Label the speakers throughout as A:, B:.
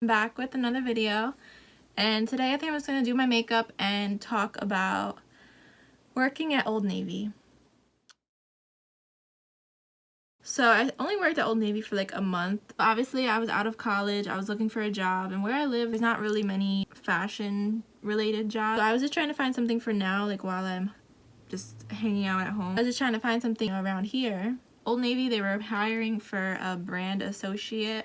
A: I'm back with another video, and today I think I'm just going to do my makeup and talk about working at Old Navy. So I only worked at Old Navy for like a month. Obviously I was out of college, I was looking for a job, and where I live there's not really many fashion related jobs. So I was just trying to find something for now, like while I'm just hanging out at home. I was just trying to find something around here. Old Navy, they were hiring for a brand associate.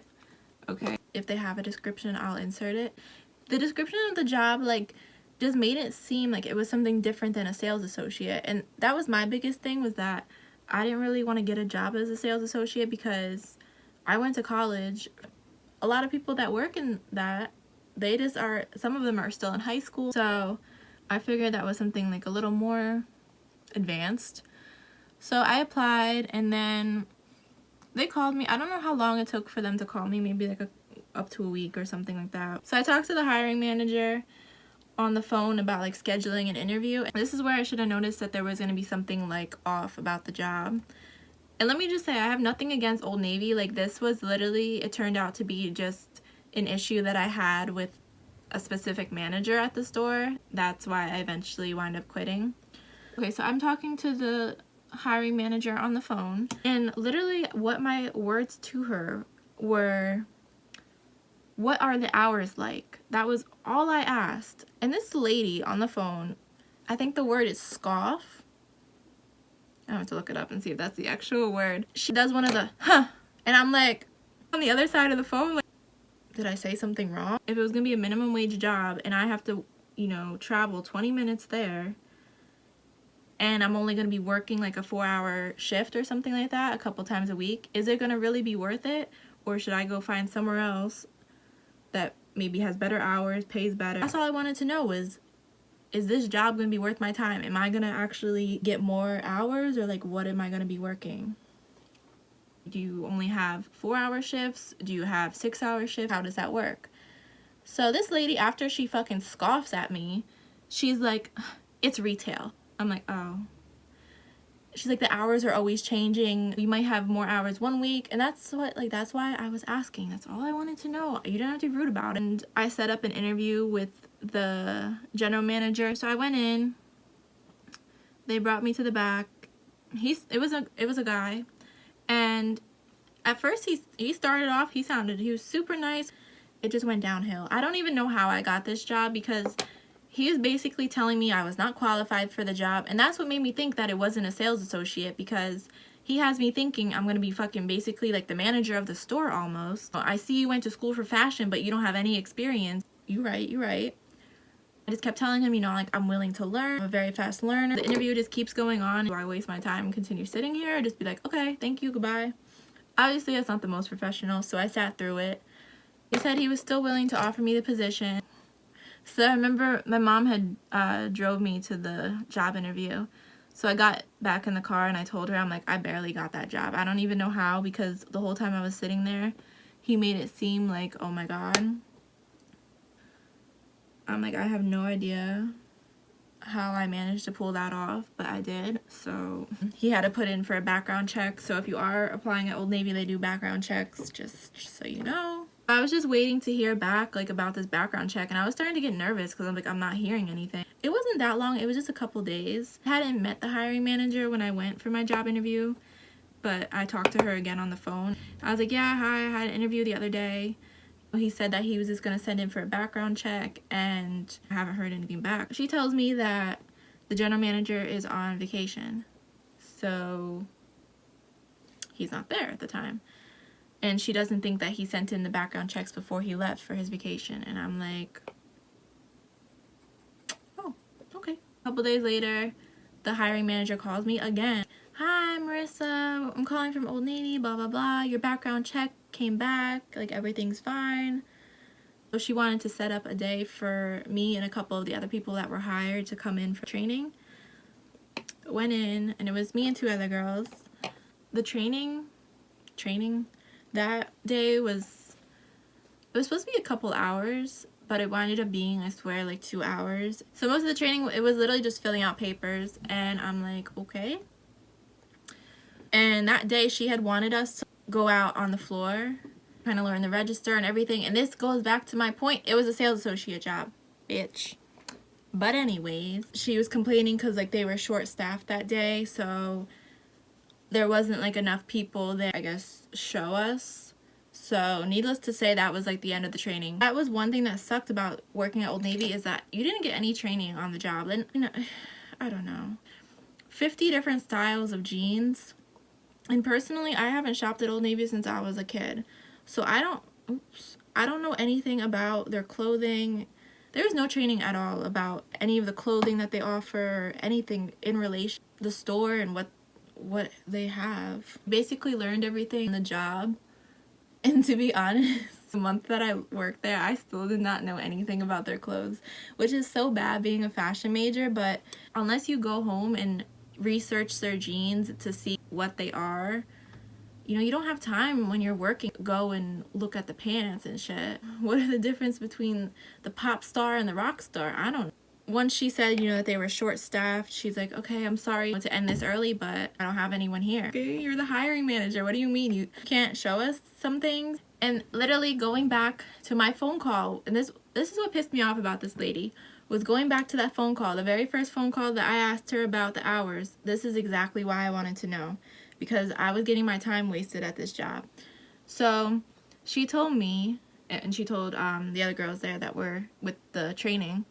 A: Okay, if they have a description I'll insert it. The description of the job just made it seem like it was something different than a sales associate, and that was my biggest thing, was that I didn't really want to get a job as a sales associate because I went to college. A lot of people that work in that, they just are, some of them are still in high school, so I figured that was something like a little more advanced. So I applied, and then they called me. I don't know how long it took for them to call me, maybe like up to a week or something like that. So I talked to the hiring manager on the phone about like scheduling an interview. And this is where I should have noticed that there was going to be something like off about the job. And let me just say, I have nothing against Old Navy. Like, this was literally, it turned out to be just an issue that I had with a specific manager at the store. That's why I eventually wound up quitting. Okay, so I'm talking to the hiring manager on the phone, and literally what my words to her were, "What are the hours like?" That was all I asked. And this lady on the phone, I think the word is scoff. I have to look it up and see if that's the actual word. She does one of the huh, and I'm like on the other side of the phone, like, did I say something wrong? If it was gonna be a minimum wage job and I have to, travel 20 minutes there, and I'm only going to be working like a 4-hour shift or something like that a couple times a week, is it going to really be worth it? Or should I go find somewhere else that maybe has better hours, pays better? That's all I wanted to know was, is this job going to be worth my time? Am I going to actually get more hours, or like what am I going to be working? Do you only have 4-hour shifts? Do you have 6-hour shifts? How does that work? So this lady, after she fucking scoffs at me, she's like, it's retail. I'm like, oh. She's like, the hours are always changing. You might have more hours one week. And that's why I was asking. That's all I wanted to know. You don't have to be rude about it. And I set up an interview with the general manager. So I went in. They brought me to the back. It was a guy. And at first he started off, he was super nice. It just went downhill. I don't even know how I got this job, because he was basically telling me I was not qualified for the job, and that's what made me think that it wasn't a sales associate, because he has me thinking I'm going to be fucking basically like the manager of the store almost. I see you went to school for fashion, but you don't have any experience. You right. I just kept telling him, like, I'm willing to learn. I'm a very fast learner. The interview just keeps going on. Do I waste my time and continue sitting here, or just be like, okay, thank you, goodbye? Obviously, that's not the most professional, so I sat through it. He said he was still willing to offer me the position. So I remember my mom had drove me to the job interview. So I got back in the car and I told her, I'm like, I barely got that job. I don't even know how, because the whole time I was sitting there, he made it seem like, oh my God. I'm like, I have no idea how I managed to pull that off, but I did. So he had to put in for a background check. So if you are applying at Old Navy, they do background checks, just so you know. I was just waiting to hear back about this background check, and I was starting to get nervous because I'm like, I'm not hearing anything. It wasn't that long. It was just a couple days. I hadn't met the hiring manager when I went for my job interview, but I talked to her again on the phone. I was like, yeah, hi, I had an interview the other day. He said that he was just going to send in for a background check, and I haven't heard anything back. She tells me that the general manager is on vacation, so he's not there at the time. And she doesn't think that he sent in the background checks before he left for his vacation. And I'm like, oh, okay. A couple days later, the hiring manager calls me again. Hi, Marissa. I'm calling from Old Navy, blah, blah, blah. Your background check came back. Like, everything's fine. So she wanted to set up a day for me and a couple of the other people that were hired to come in for training. Went in, and it was me and 2 other girls. The training, that day it was supposed to be a couple hours, but it wound up being, I swear, like 2 hours. So most of the training, it was literally just filling out papers, and I'm like, okay. And that day she had wanted us to go out on the floor trying to learn the register and everything. And this goes back to my point. It was a sales associate job, bitch. But anyways, she was complaining because like they were short-staffed that day, so there wasn't like enough people there, I guess, show us. So needless to say, that was like the end of the training. That was one thing that sucked about working at Old Navy, is that you didn't get any training on the job. And you know, I don't know, 50 different styles of jeans. And personally, I haven't shopped at Old Navy since I was a kid, so I don't know anything about their clothing. There's no training at all about any of the clothing that they offer, or anything in relation to the store and what they have. Basically learned everything on the job. And to be honest, the month that I worked there, I still did not know anything about their clothes, which is so bad being a fashion major. But unless you go home and research their jeans to see what they are, you know, you don't have time when you're working go and look at the pants and shit. What are the difference between the pop star and the rock star? I don't know. Once she said, you know, that they were short-staffed, she's like, okay, I'm sorry to end this early, but I don't have anyone here. Okay, you're the hiring manager. What do you mean you can't show us some things? And literally going back to my phone call, and this is what pissed me off about this lady, was going back to that phone call, the very first phone call that I asked her about the hours. This is exactly why I wanted to know, because I was getting my time wasted at this job. So she told me, and she told the other girls there that were with the training,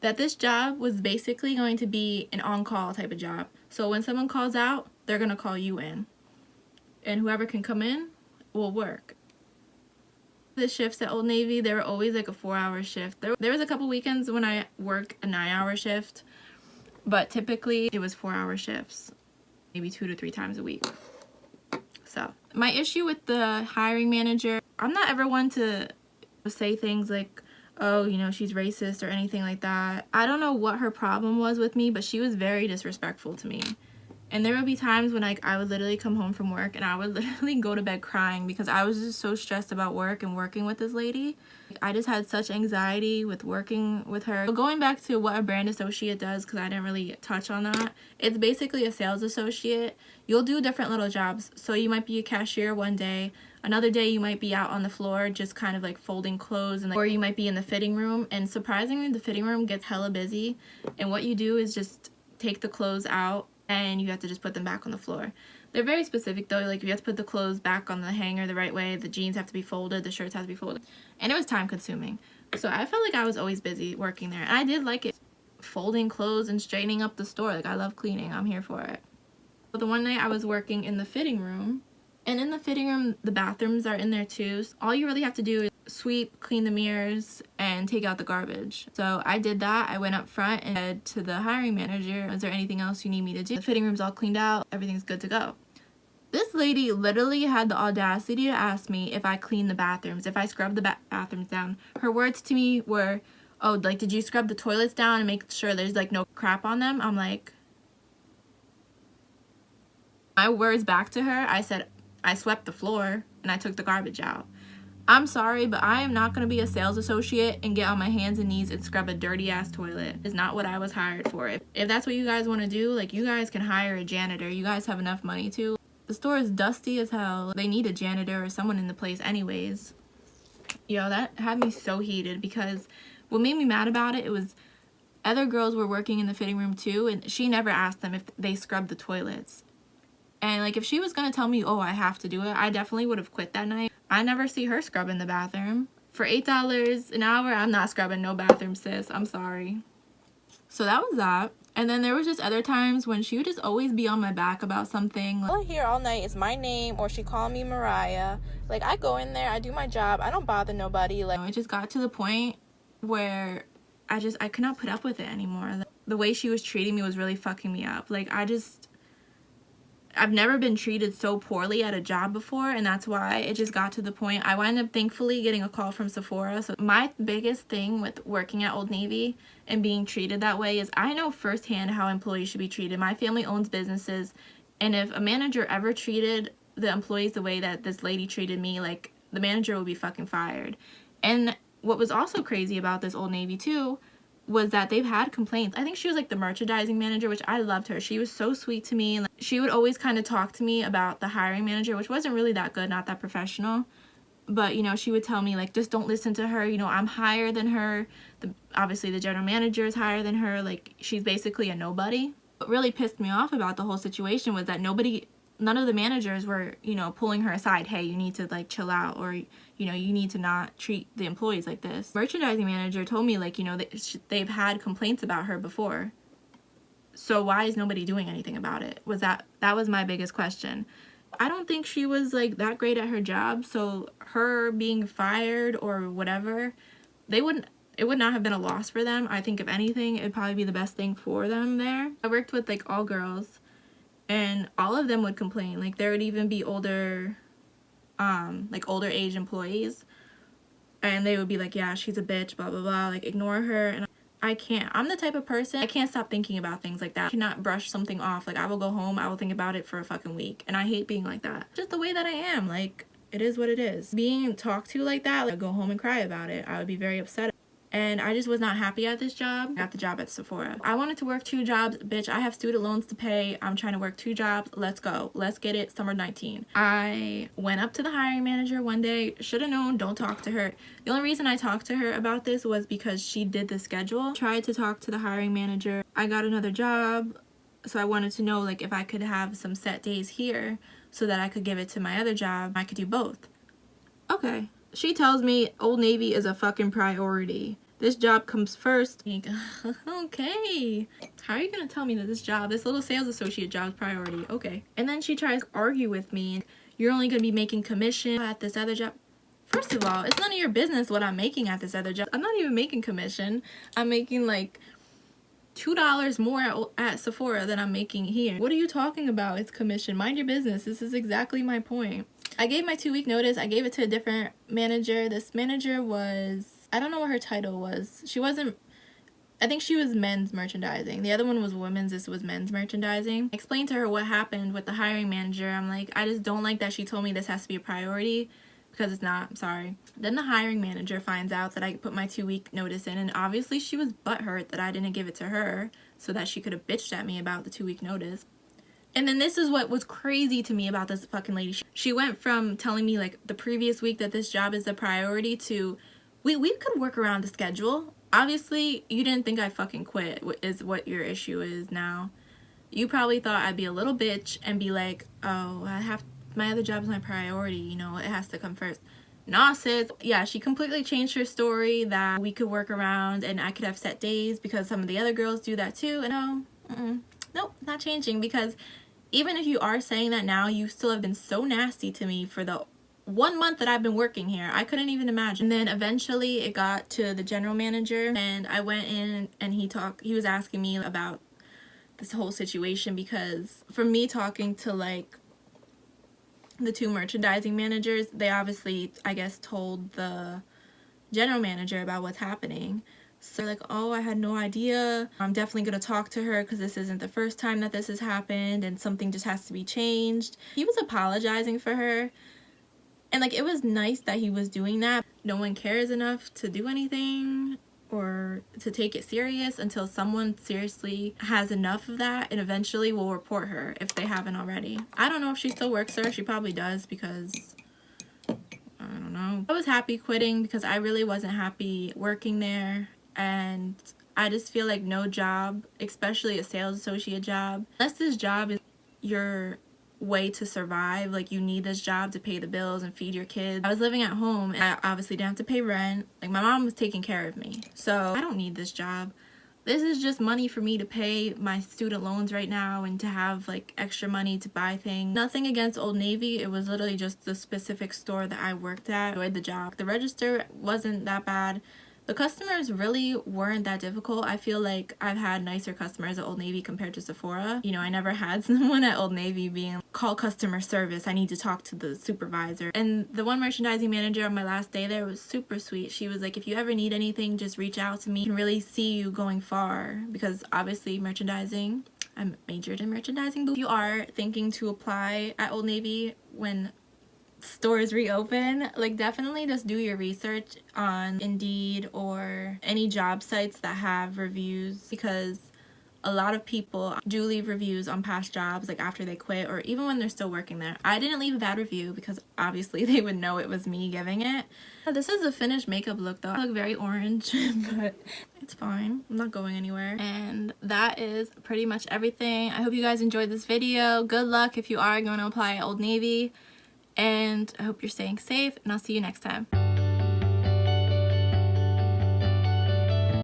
A: that this job was basically going to be an on-call type of job. So when someone calls out, they're going to call you in. And whoever can come in will work. The shifts at Old Navy, they were always like a 4-hour shift. There was a couple weekends when I worked a 9-hour shift, but typically it was 4-hour shifts, maybe 2 to 3 times a week. So my issue with the hiring manager, I'm not ever one to say things like, oh, you know, she's racist or anything like that. I don't know what her problem was with me, but she was very disrespectful to me. And there would be times when I would literally come home from work and I would literally go to bed crying because I was just so stressed about work and working with this lady. I just had such anxiety with working with her. But going back to what a brand associate does, because I didn't really touch on that, it's basically a sales associate. You'll do different little jobs. So you might be a cashier one day. Another day you might be out on the floor just kind of like folding clothes, and or you might be in the fitting room. And surprisingly, the fitting room gets hella busy. And what you do is just take the clothes out and you have to just put them back on the floor. They're very specific though, like you have to put the clothes back on the hanger the right way, the jeans have to be folded, the shirts have to be folded, and it was time consuming. So I felt like I was always busy working there, and I did like it, folding clothes and straightening up the store. Like, I love cleaning, I'm here for it. But the one night I was working in the fitting room, and in the fitting room the bathrooms are in there too, so all you really have to do is sweep, clean the mirrors, and take out the garbage. So I did that. I went up front and said to the hiring manager, is there anything else you need me to do? The fitting room's all cleaned out, everything's good to go. This lady literally had the audacity to ask me if I cleaned the bathrooms, if I scrubbed the bathrooms down. Her words to me were, oh, like, did you scrub the toilets down and make sure there's like no crap on them? I'm like, my words back to her, I said, I swept the floor and I took the garbage out. I'm sorry, but I am not going to be a sales associate and get on my hands and knees and scrub a dirty ass toilet. It's not what I was hired for. If that's what you guys want to do, like, you guys can hire a janitor. You guys have enough money to. The store is dusty as hell. They need a janitor or someone in the place anyways. Yo, that had me so heated, because what made me mad about it, it was other girls were working in the fitting room too, and she never asked them if they scrubbed the toilets. And like, if she was going to tell me, oh, I have to do it, I definitely would have quit that night. I never see her scrubbing the bathroom. For $8 an hour, I'm not scrubbing no bathroom, sis. I'm sorry. So that was that. And then there was just other times when she would just always be on my back about something. All I hear all night is my name, or she called me Mariah. Like, I go in there, I do my job, I don't bother nobody. Like, it just got to the point where I could not put up with it anymore. Like, the way she was treating me was really fucking me up. Like, I've never been treated so poorly at a job before, and that's why it just got to the point. I wound up thankfully getting a call from Sephora. So my biggest thing with working at Old Navy and being treated that way is I know firsthand how employees should be treated. My family owns businesses, and if a manager ever treated the employees the way that this lady treated me, like, the manager would be fucking fired. And what was also crazy about this Old Navy too was that they've had complaints. I think she was like the merchandising manager, which I loved her. She was so sweet to me. Like, she would always kind of talk to me about the hiring manager, which wasn't really that good, not that professional. But, you know, she would tell me, like, just don't listen to her. You know, I'm higher than her. Obviously, the general manager is higher than her. Like, she's basically a nobody. What really pissed me off about the whole situation was that none of the managers were, you know, pulling her aside. Hey, you need to, like, chill out, or, you know, you need to not treat the employees like this. Merchandising manager told me, like, you know, they've had complaints about her before. So why is nobody doing anything about it? That was my biggest question. I don't think she was, like, that great at her job, so her being fired or whatever, it would not have been a loss for them. I think if anything, it'd probably be the best thing for them there. I worked with, like, all girls, and all of them would complain. Like, there would even be older age employees, and they would be like, yeah, she's a bitch, blah, blah, blah, like, ignore her. And I can't. I'm the type of person, I can't stop thinking about things like that. I cannot brush something off. Like, I will go home, I will think about it for a fucking week. And I hate being like that. Just the way that I am. Like, it is what it is. Being talked to like that, like, I'd go home and cry about it. I would be very upset. And I just was not happy at this job. I got the job at Sephora. I wanted to work 2 jobs. Bitch, I have student loans to pay. I'm trying to work 2 jobs. Let's go. Let's get it. Summer 19. I went up to the hiring manager one day. Should have known. Don't talk to her. The only reason I talked to her about this was because she did the schedule. Tried to talk to the hiring manager. I got another job. So I wanted to know, like, if I could have some set days here so that I could give it to my other job. I could do both. Okay. She tells me Old Navy is a fucking priority. This job comes first. Okay. How are you gonna tell me that this little sales associate job is priority? Okay. And then she tries to argue with me. You're only gonna be making commission at this other job. First of all, it's none of your business what I'm making at this other job. I'm not even making commission. I'm making like $2 more at Sephora than I'm making here. What are you talking about? It's commission. Mind your business. This is exactly my point. I gave my 2-week notice. I gave it to a different manager. This manager was, I don't know what her title was. I think she was men's merchandising. The other one was women's. This was men's merchandising. I explained to her what happened with the hiring manager. I'm like, I just don't like that she told me this has to be a priority, because it's not. I'm sorry. Then the hiring manager finds out that I put my 2-week notice in, and obviously she was butthurt that I didn't give it to her so that she could have bitched at me about the 2-week notice. And then this is what was crazy to me about this fucking lady. She went from telling me, like, the previous week that this job is the priority to, we could work around the schedule. Obviously, you didn't think I fucking quit, is what your issue is now. You probably thought I'd be a little bitch and be like, oh, my other job is my priority, you know, it has to come first. Nah, sis. Yeah, she completely changed her story that we could work around and I could have set days because some of the other girls do that too. And nope, not changing, because even if you are saying that now, you still have been so nasty to me for the 1 month that I've been working here. I couldn't even imagine. And then eventually it got to the general manager, and I went in and he was asking me about this whole situation, because for me talking to, like, the 2 merchandising managers, they obviously, I guess, told the general manager about what's happening. So like, oh, I had no idea. I'm definitely gonna talk to her because this isn't the first time that this has happened and something just has to be changed. He was apologizing for her. And like, it was nice that he was doing that. No one cares enough to do anything or to take it serious until someone seriously has enough of that and eventually will report her if they haven't already. I don't know if she still works there. She probably does, because I don't know. I was happy quitting because I really wasn't happy working there. And I just feel like no job, especially a sales associate job, unless this job is your way to survive, like you need this job to pay the bills and feed your kids. I was living at home and I obviously didn't have to pay rent. Like, my mom was taking care of me, so I don't need this job. This is just money for me to pay my student loans right now and to have like extra money to buy things. Nothing against Old Navy. It was literally just the specific store that I worked at. I enjoyed the job. The register wasn't that bad. The customers really weren't that difficult. I feel like I've had nicer customers at Old Navy compared to Sephora. You know, I never had someone at Old Navy being, call customer service, I need to talk to the supervisor. And the one merchandising manager on my last day there was super sweet. She was like, if you ever need anything, just reach out to me. I can really see you going far, because obviously merchandising, I'm majored in merchandising. But if you are thinking to apply at Old Navy when stores reopen, like, definitely just do your research on Indeed or any job sites that have reviews, because a lot of people do leave reviews on past jobs, like after they quit or even when they're still working there. I didn't leave a bad review because obviously they would know it was me giving it. This is the finished makeup look though. I look very orange, but it's fine. I'm not going anywhere. And that is pretty much everything. I hope you guys enjoyed this video. Good luck if you are going to apply at Old Navy. And I hope you're staying safe, and I'll see you next time.